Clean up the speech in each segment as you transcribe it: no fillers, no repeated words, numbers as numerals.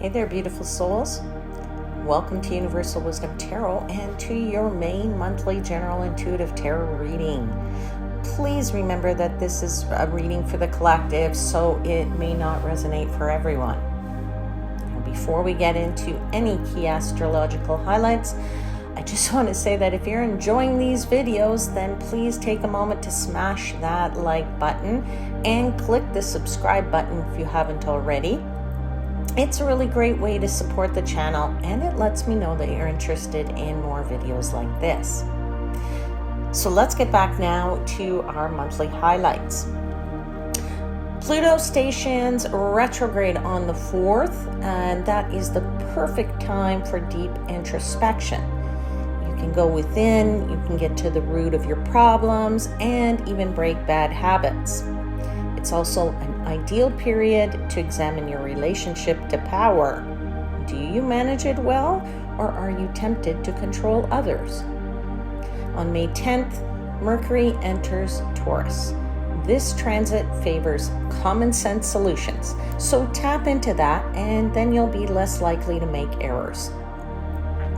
Hey there, beautiful souls. Welcome to Universal Wisdom Tarot and to your main monthly general intuitive tarot reading. Please remember that this is a reading for the collective, so it may not resonate for everyone. Now, before we get into any key astrological highlights, I just want to say that if you're enjoying these videos, then please take a moment to smash that like button and click the subscribe button if you haven't already. It's a really great way to support the channel, and it lets me know that you're interested in more videos like this. So let's get back now to our monthly highlights. Pluto stations retrograde on the 4th, and that is the perfect time for deep introspection. You can go within, you can get to the root of your problems, and even break bad habits. It's also an ideal period to examine your relationship to power. Do you manage it well, or are you tempted to control others? On May 10th, Mercury enters Taurus. This transit favors common sense solutions, so tap into that and then you'll be less likely to make errors.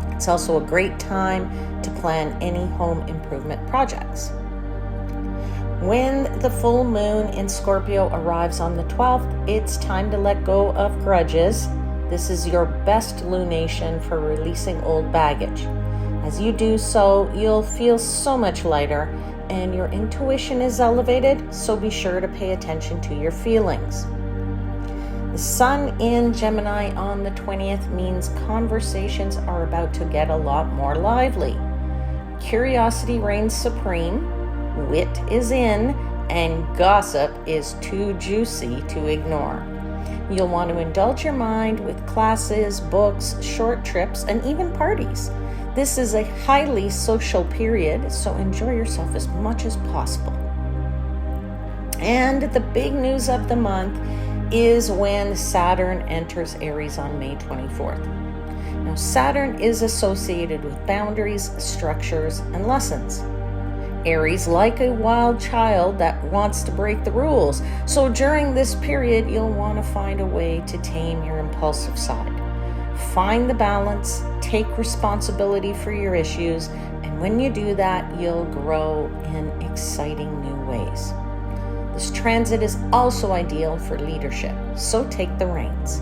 It's also a great time to plan any home improvement projects. When the full moon in Scorpio arrives on the 12th, it's time to let go of grudges. This is your best lunation for releasing old baggage. As you do so, you'll feel so much lighter and your intuition is elevated, so be sure to pay attention to your feelings. The sun in Gemini on the 20th means conversations are about to get a lot more lively. Curiosity reigns supreme. Wit is in, and gossip is too juicy to ignore. You'll want to indulge your mind with classes, books, short trips, and even parties. This is a highly social period, so enjoy yourself as much as possible. And the big news of the month is when Saturn enters Aries on May 24th. Now, Saturn is associated with boundaries, structures, and lessons. Aries, like a wild child that wants to break the rules. So during this period, you'll want to find a way to tame your impulsive side. Find the balance, take responsibility for your issues, and when you do that, you'll grow in exciting new ways. This transit is also ideal for leadership, so take the reins.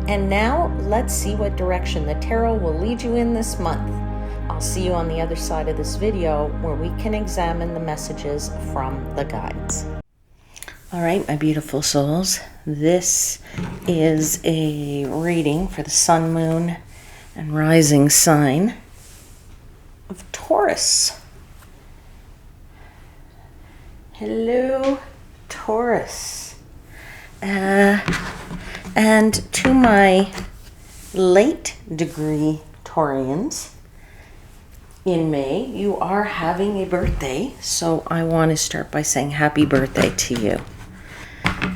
And now, let's see what direction the tarot will lead you in this month. I'll see you on the other side of this video where we can examine the messages from the guides. All right, my beautiful souls, this is a reading for the sun, moon, and rising sign of Taurus. Hello, Taurus. And to my late degree Taurians, in May, you are having a birthday, so I want to start by saying happy birthday to you.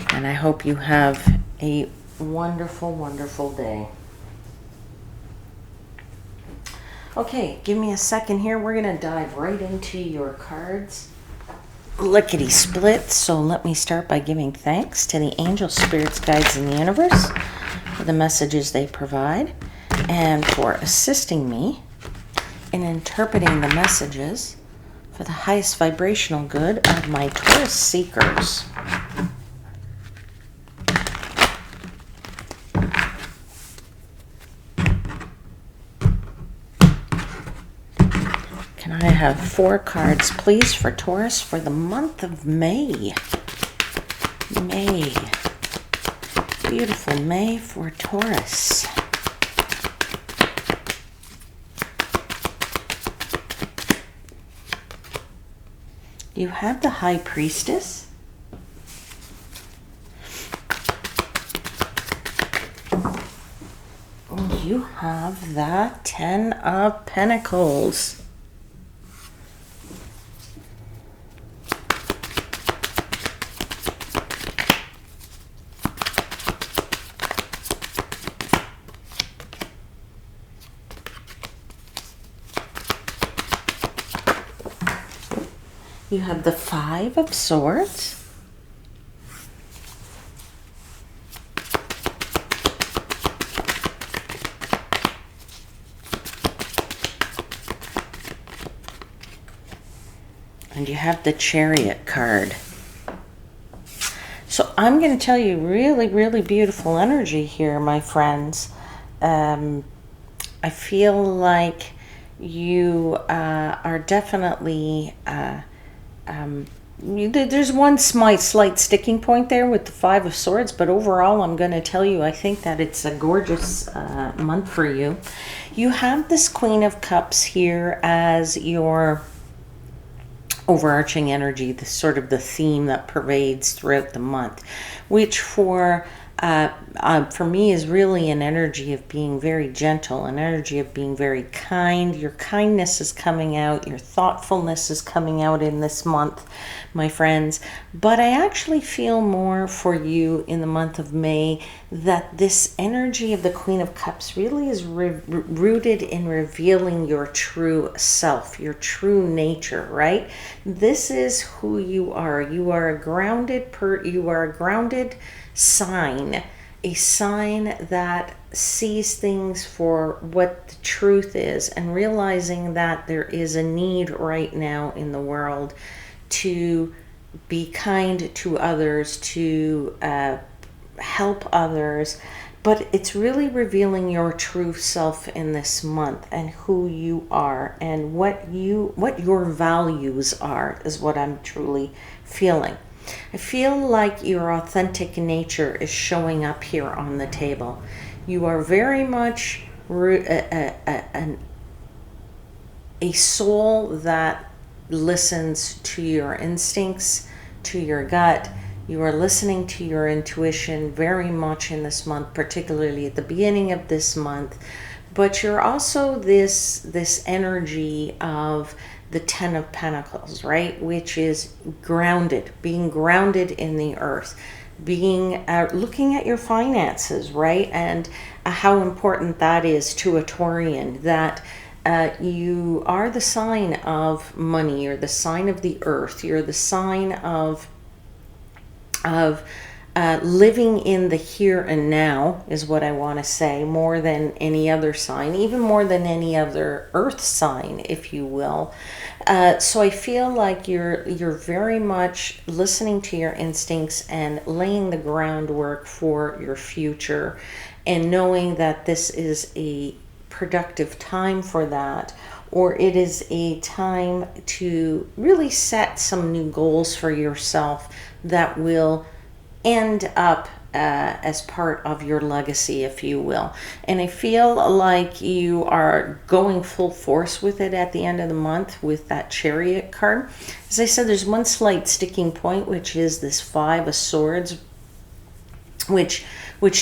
And I hope you have a wonderful, wonderful day. Okay, give me a second here. We're going to dive right into your cards. Lickety split. So let me start by giving thanks to the angels, spirits, guides, in the universe for the messages they provide and for assisting me in interpreting the messages for the highest vibrational good of my Taurus seekers. Can I have 4 cards, please, for Taurus for the month of May? May. Beautiful May for Taurus. You have the High Priestess. You have the 10 of Pentacles. You have the 5 of Swords. And you have the Chariot card. So I'm going to tell you really, really beautiful energy here, my friends. I feel like you are definitely... there's one slight sticking point there with the Five of Swords, but overall I'm going to tell you I think that it's a gorgeous month for you. You have this Queen of Cups here as your overarching energy, the sort of the theme that pervades throughout the month, which for me is really an energy of being very gentle, an energy of being very kind. Your kindness is coming out, your thoughtfulness is coming out in this month, my friends. But I actually feel more for you in the month of May that this energy of the Queen of Cups really is rooted in revealing your true self, your true nature, right? This is who you are. You are a grounded sign, a sign that sees things for what the truth is, and realizing that there is a need right now in the world to be kind to others, to help others. But it's really revealing your true self in this month, and who you are, and what your values are is what I'm truly feeling. I feel like your authentic nature is showing up here on the table. You are very much a soul that listens to your instincts, to your gut. You are listening to your intuition very much in this month, particularly at the beginning of this month. But you're also this energy of the Ten of Pentacles, right? Which is grounded, being grounded in the earth, being looking at your finances, right? And how important that is to a Taurian, that you are the sign of money, you're the sign of the earth, you're the sign of living in the here and now is what I want to say, more than any other sign, even more than any other earth sign, if you will. So I feel like you're very much listening to your instincts and laying the groundwork for your future, and knowing that this is a productive time for that, or it is a time to really set some new goals for yourself that will end up as part of your legacy, if you will. And I feel like you are going full force with it at the end of the month with that Chariot card. As I said, there's one slight sticking point, which is this Five of Swords, which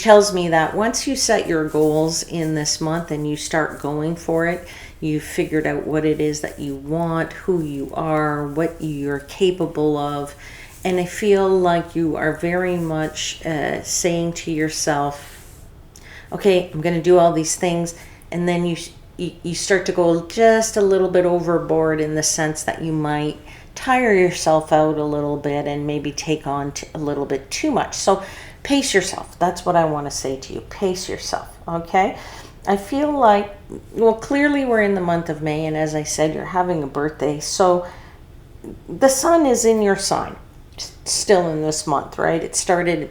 tells me that once you set your goals in this month and you start going for it, you've figured out what it is that you want, who you are, what you're capable of. And I feel like you are very much saying to yourself, okay, I'm going to do all these things. And then you start to go just a little bit overboard, in the sense that you might tire yourself out a little bit and maybe take on a little bit too much. So pace yourself. That's what I want to say to you. Pace yourself, okay? I feel like, well, clearly we're in the month of May, and as I said, you're having a birthday. So the sun is in your sign still in this month, right? It started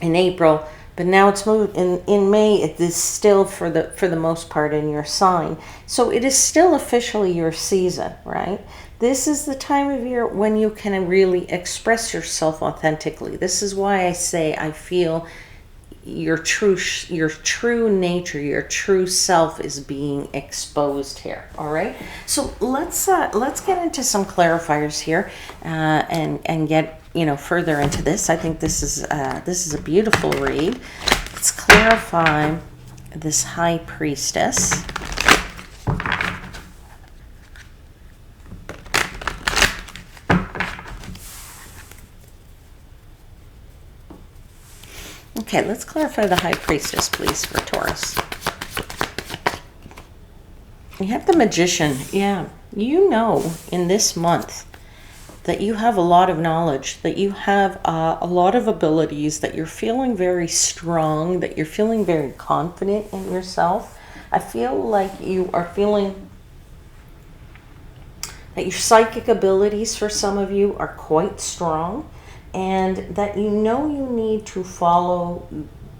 in April, but now it's moved in May. It is still for the most part in your sign. So it is still officially your season, right? This is the time of year when you can really express yourself authentically. This is why I say I feel your true nature, your true self is being exposed here. All right. So let's get into some clarifiers here, and get further into this. I think this is a beautiful read. Let's clarify this High Priestess. Okay, let's clarify the High Priestess, please, for Taurus. You have the Magician. Yeah, you know in this month that you have a lot of knowledge, that you have a lot of abilities, that you're feeling very strong, that you're feeling very confident in yourself. I feel like you are feeling that your psychic abilities for some of you are quite strong, and that you know you need to follow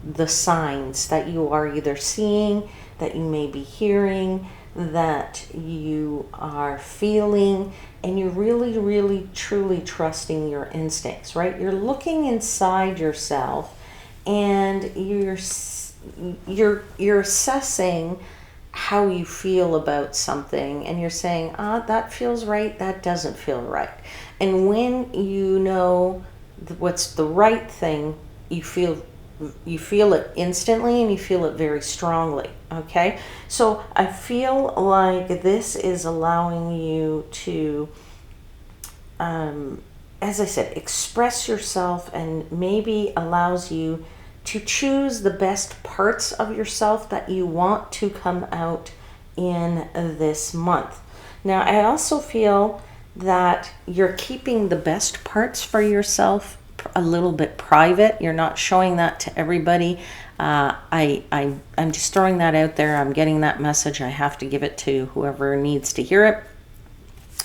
the signs that you are either seeing, that you may be hearing, that you are feeling, and you're really, really, truly trusting your instincts, right? You're looking inside yourself, and you're assessing how you feel about something, and you're saying, that feels right, that doesn't feel right. And when you know what's the right thing, you feel it instantly, and you feel it very strongly. Okay, so I feel like this is allowing you to as I said, express yourself, and maybe allows you to choose the best parts of yourself that you want to come out in this month. Now, I also feel that you're keeping the best parts for yourself a little bit private. You're not showing that to everybody. I'm just throwing that out there. I'm getting that message. I have to give it to whoever needs to hear it.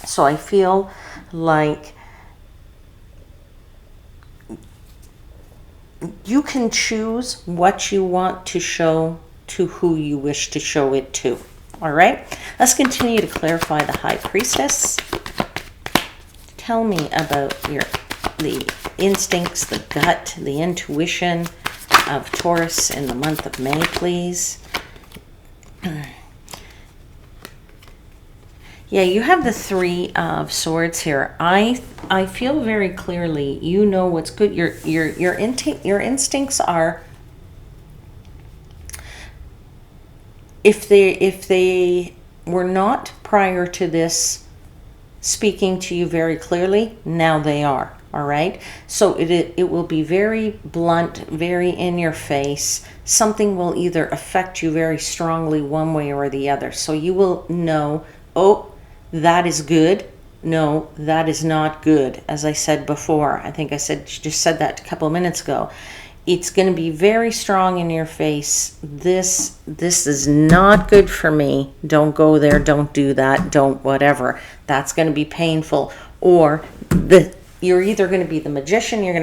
So I feel like you can choose what you want to show to who you wish to show it to. All right, let's continue to clarify the High Priestess. Tell me about the instincts, the gut, the intuition of Taurus in the month of May, please. Yeah, you have the Three of Swords here. I feel very clearly you know what's good. Your instincts are, if they were not prior to this speaking to you very clearly, now they are. All right, so it will be very blunt, very in your face. Something will either affect you very strongly one way or the other. So you will know, oh, that is good. No, that is not good. As I said before, I think I just said that a couple of minutes ago. It's going to be very strong in your face. This is not good for me. Don't go there. Don't do that. Don't whatever. That's going to be painful. Or you're either going to be the magician. You're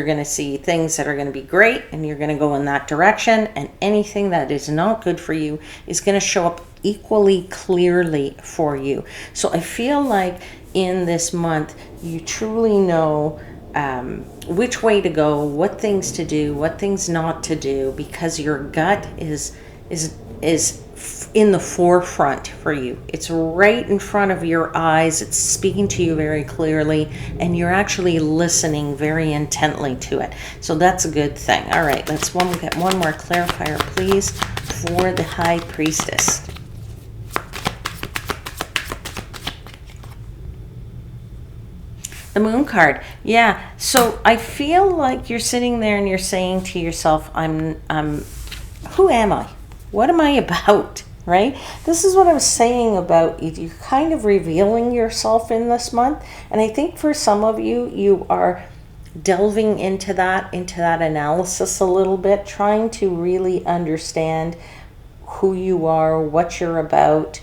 going to see things that are going to be great, and you're going to go in that direction. And anything that is not good for you is going to show up equally clearly for you. So I feel like in this month you truly know which way to go, what things to do, what things not to do, because your gut is in the forefront for you. It's right in front of your eyes. It's speaking to you very clearly, and you're actually listening very intently to it. So that's a good thing. All right, let's get one more clarifier, please, for the High Priestess. The Moon card. Yeah, so I feel like you're sitting there and you're saying to yourself, who am I? What am I about? Right? This is what I was saying about you kind of revealing yourself in this month. And I think for some of you, you are delving into that analysis a little bit, trying to really understand who you are, what you're about,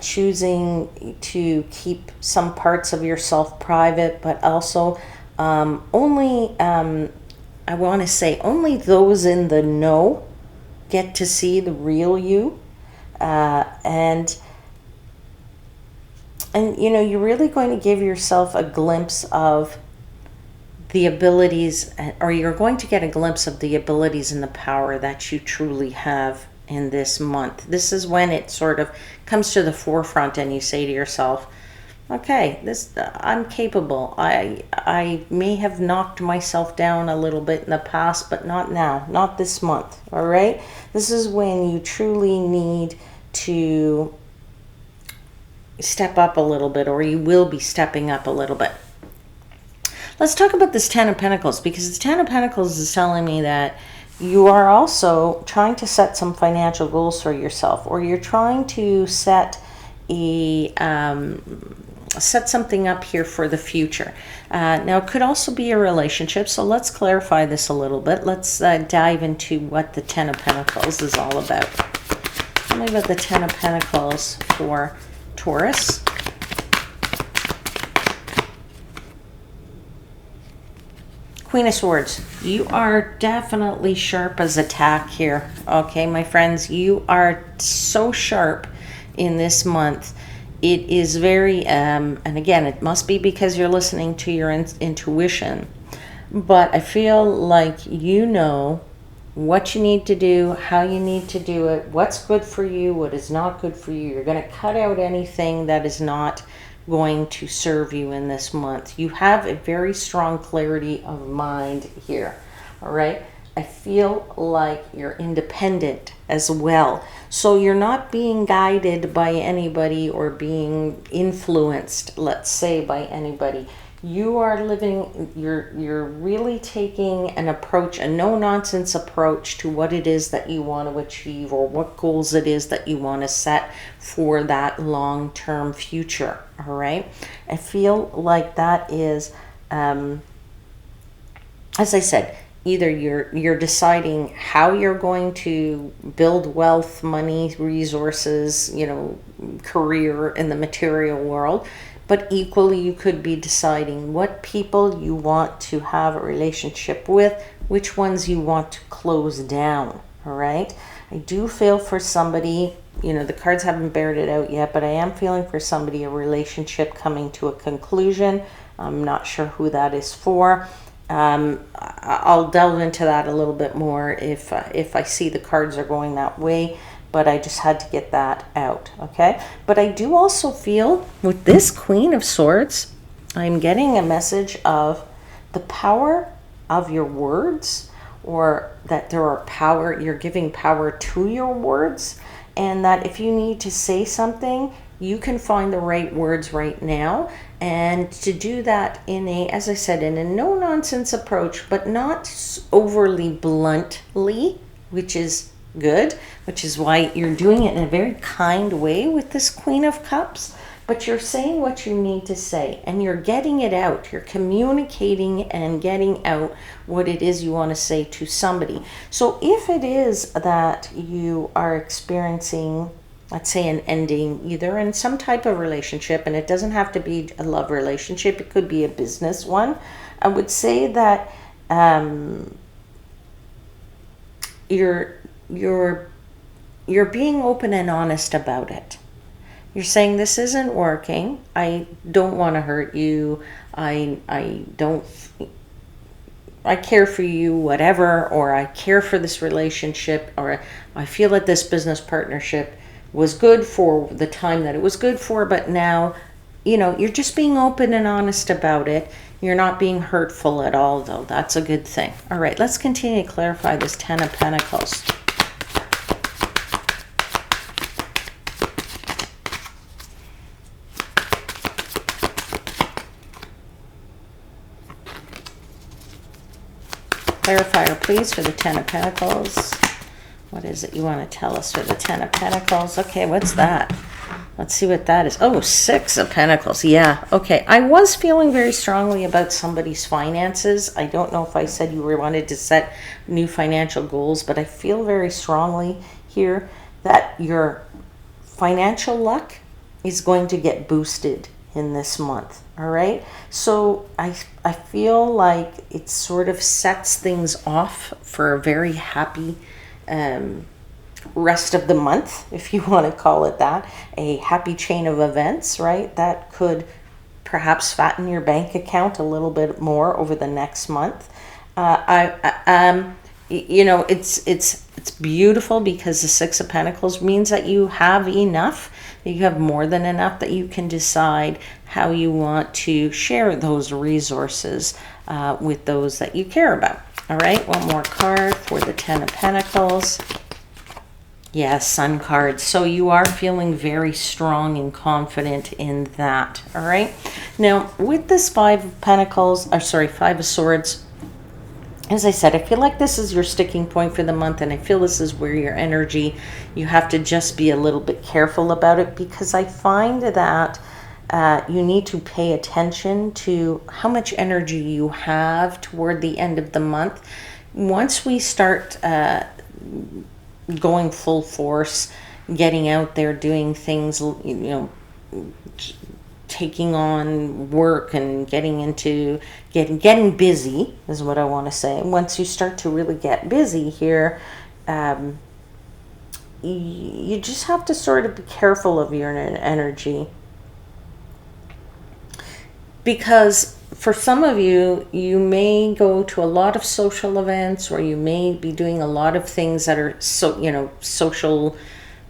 choosing to keep some parts of yourself private, but also only those in the know get to see the real you. And you know, you're really going to give yourself a glimpse of the abilities, or you're going to get a glimpse of the abilities and the power that you truly have in this month. This is when it sort of comes to the forefront, and you say to yourself, okay, I'm capable. I may have knocked myself down a little bit in the past, but not now, not this month. All right, this is when you truly need to step up a little bit, or you will be stepping up a little bit. Let's talk about this Ten of Pentacles, because the Ten of Pentacles is telling me that you are also trying to set some financial goals for yourself, or you're trying to set something up here for the future. Now, it could also be a relationship, so let's clarify this a little bit. Let's dive into what the Ten of Pentacles is all about. Tell me about the Ten of Pentacles for Taurus. Queen of Swords, you are definitely sharp as a tack here. Okay, my friends, you are so sharp in this month. It is very, and again, it must be because you're listening to your intuition, but I feel like you know what you need to do, how you need to do it, what's good for you, what is not good for you. You're going to cut out anything that is not going to serve you in this month. You have a very strong clarity of mind here. All right. I feel like you're independent as well. So you're not being guided by anybody or being influenced, let's say, by anybody. You are living, you're really taking an approach, a no-nonsense approach to what it is that you want to achieve or what goals it is that you want to set for that long-term future, all right? I feel like that is, as I said, either you're deciding how you're going to build wealth, money, resources, career in the material world, but equally you could be deciding what people you want to have a relationship with, which ones you want to close down, all right? I do feel for somebody, the cards haven't bared it out yet, but I am feeling for somebody a relationship coming to a conclusion. I'm not sure who that is for. I'll delve into that a little bit more if I see the cards are going that way, but I just had to get that out, okay? But I do also feel with this Queen of Swords, I'm getting a message of the power of your words, or that you're giving power to your words, and that if you need to say something, you can find the right words right now, and to do that as I said, in a no-nonsense approach, but not overly bluntly, which is good, which is why you're doing it in a very kind way with this Queen of Cups. But you're saying what you need to say, and you're getting it out. You're communicating and getting out what it is you want to say to somebody. So if it is that you are experiencing, let's say, an ending either in some type of relationship, and it doesn't have to be a love relationship, it could be a business one, I would say that you're being open and honest about it. You're saying, this isn't working. I don't want to hurt you. I care for you, whatever, or I care for this relationship, or I feel that this business partnership was good for the time that it was good for, but now, you're just being open and honest about it. You're not being hurtful at all, though. That's a good thing. All right, let's continue to clarify this Ten of Pentacles. Clarifier, please, for the Ten of Pentacles. What is it you want to tell us for the Ten of Pentacles? Okay, what's that? Let's see what that is. Oh, Six of Pentacles. Yeah, okay. I was feeling very strongly about somebody's finances. I don't know if I said you wanted to set new financial goals, but I feel very strongly here that your financial luck is going to get boosted in this month. All right, so I feel like it sort of sets things off for a very happy rest of the month, if you want to call it that, a happy chain of events, right? That could perhaps fatten your bank account a little bit more over the next month. It's beautiful because the Six of Pentacles means that you have enough, that you have more than enough, that you can decide how you want to share those resources with those that you care about. All right, one more card for the Ten of Pentacles. Yes, Sun card. So you are feeling very strong and confident in that. All right. Now, with this Five of Swords, as I said, I feel like this is your sticking point for the month, and I feel this is where your energy, you have to just be a little bit careful about it, because I find that you need to pay attention to how much energy you have toward the end of the month. Once we start going full force, getting out there, doing things, taking on work and getting busy is what I want to say. Once you start to really get busy here, you just have to sort of be careful of your energy, because for some of you, you may go to a lot of social events, or you may be doing a lot of things that are social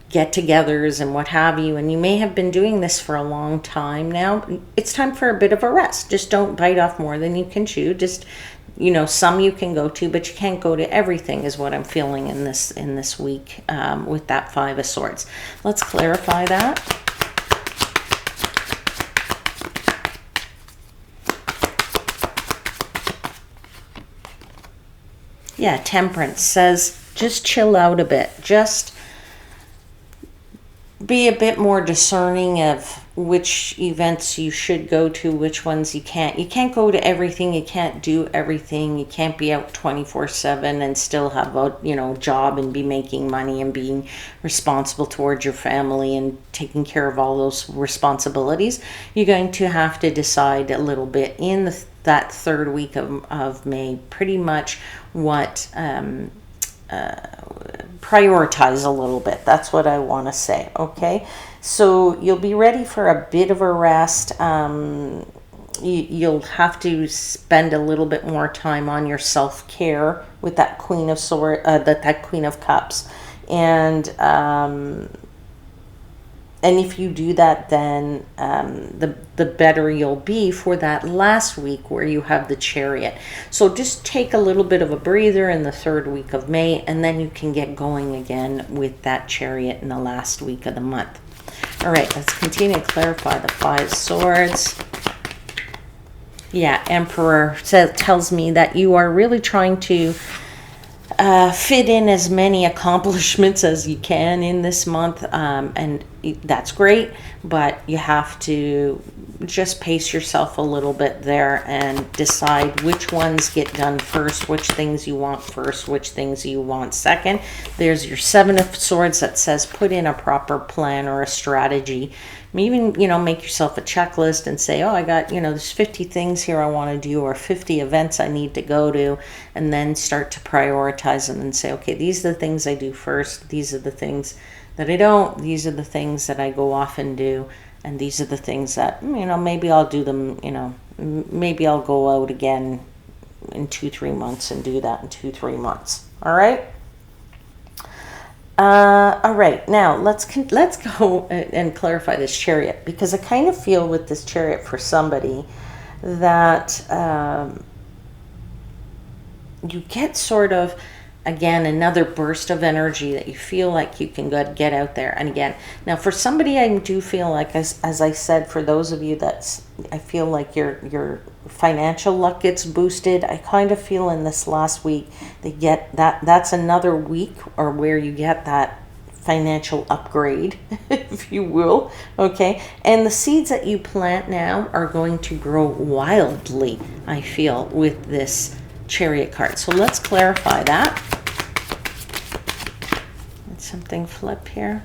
get-togethers and what have you, and you may have been doing this for a long time now. It's time for a bit of a rest. Just don't bite off more than you can chew. Just, some you can go to, but you can't go to everything, is what I'm feeling in this week with that Five of Swords. Let's clarify that. Yeah, Temperance says just chill out a bit. Just be a bit more discerning of which events you should go to, which ones you can't. You can't go to everything. You can't do everything. You can't be out 24/7 and still have a job and be making money and being responsible towards your family and taking care of all those responsibilities. You're going to have to decide a little bit in that third week of May, pretty much what prioritize a little bit. That's what I want to say. Okay, so you'll be ready for a bit of a rest. You'll have to spend a little bit more time on your self-care with that Queen of that Queen of Cups, and if you do that, then the better you'll be for that last week where you have the Chariot. So just take a little bit of a breather in the third week of May, and then you can get going again with that Chariot in the last week of the month. All right, let's continue to clarify the Five Swords. Yeah, Emperor tells me that you are really trying to fit in as many accomplishments as you can in this month, and that's great, but you have to just pace yourself a little bit there and decide which ones get done first, which things you want first, which things you want second. There's your Seven of Swords that says put in a proper plan or a strategy. Even, make yourself a checklist and say, I got, there's 50 things here I want to do, or 50 events I need to go to, and then start to prioritize them and say, okay, these are the things I do first. These are the things that I don't. These are the things that I go off and do. And these are the things that, maybe I'll do them, maybe I'll go out again in 2-3 months and do that in 2-3 months. All right. All right, now let's go and clarify this Chariot, because I kind of feel with this Chariot for somebody that you get sort of, again, another burst of energy that you feel like you can get out there. And again, now for somebody, I do feel like, as I said, for those of you I feel like your financial luck gets boosted. I kind of feel in this last week they get that's another week or where you get that financial upgrade, if you will. Okay, and the seeds that you plant now are going to grow wildly, I feel, with this Chariot card. So let's clarify that. Did something flip here?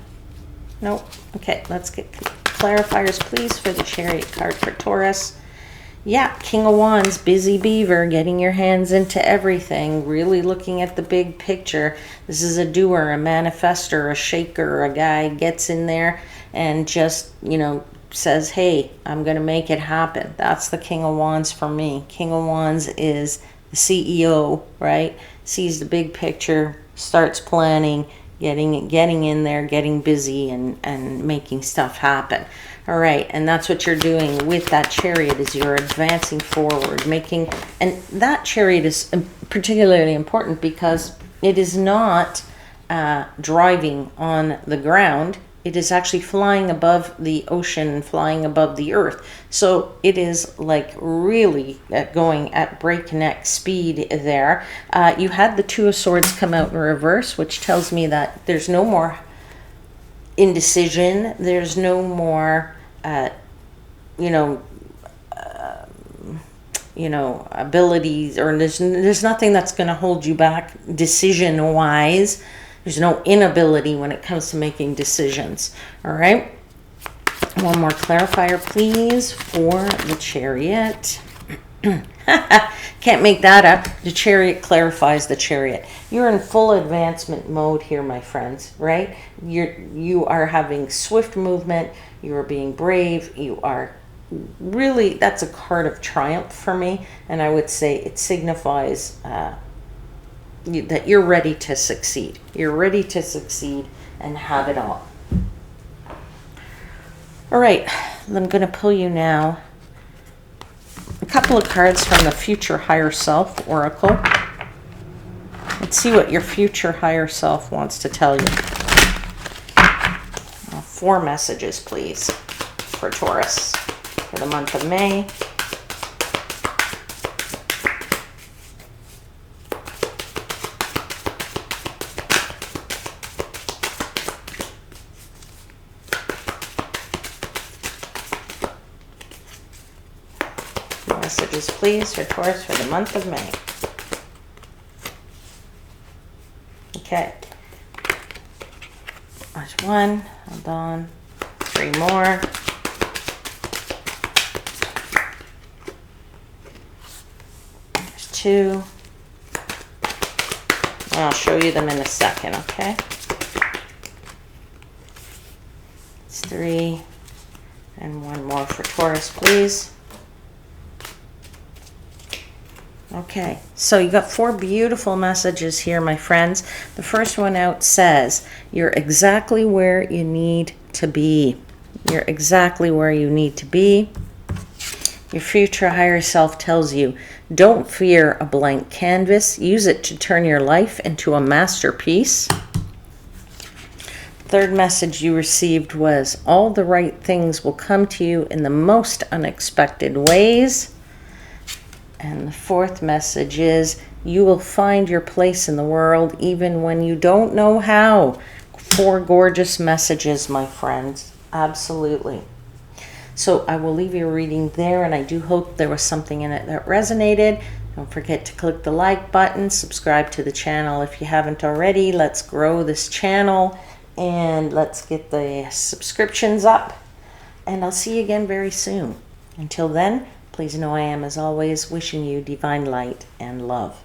Nope. Okay, let's get clarifiers, please, for the Chariot card for Taurus. Yeah, King of Wands, busy beaver, getting your hands into everything, really looking at the big picture. This is a doer, a manifester, a shaker, a guy gets in there and just, says, hey, I'm going to make it happen. That's the King of Wands for me. King of Wands is the CEO, right? Sees the big picture, starts planning, getting in there, getting busy, and making stuff happen. All right, and that's what you're doing with that Chariot, is you're advancing forward, and that Chariot is particularly important because it is not driving on the ground. It is actually flying above the ocean, flying above the earth. So it is like really going at breakneck speed there. You had the Two of Swords come out in reverse, which tells me that there's no more indecision. There's no more, abilities, or there's nothing that's going to hold you back decision-wise. There's no inability when it comes to making decisions. All right. One more clarifier, please, for the Chariot. Can't make that up. The Chariot clarifies the Chariot. You're in full advancement mode here, my friends, right? You are having swift movement. You are being brave. You are really, that's a card of triumph for me. And I would say it signifies that you're ready to succeed. You're ready to succeed and have it all. All right, I'm going to pull you now a couple of cards from the Future Higher Self Oracle. Let's see what your future higher self wants to tell you. 4 messages, please, for Taurus for the month of May. Messages, please, for Taurus for the month of May. Okay. There's 1. Hold on. 3 more. There's 2. I'll show you them in a second, okay? It's 3. And 1 more for Taurus, please. Okay, so you got 4 beautiful messages here, my friends. The first one out says, you're exactly where you need to be. You're exactly where you need to be. Your future higher self tells you, don't fear a blank canvas. Use it to turn your life into a masterpiece. Third message you received was, all the right things will come to you in the most unexpected ways. And the 4th message is, you will find your place in the world even when you don't know how. 4 gorgeous messages, my friends. Absolutely. So I will leave your reading there, and I do hope there was something in it that resonated. Don't forget to click the like button, subscribe to the channel if you haven't already. Let's grow this channel, and let's get the subscriptions up. And I'll see you again very soon. Until then, please know I am, as always, wishing you divine light and love.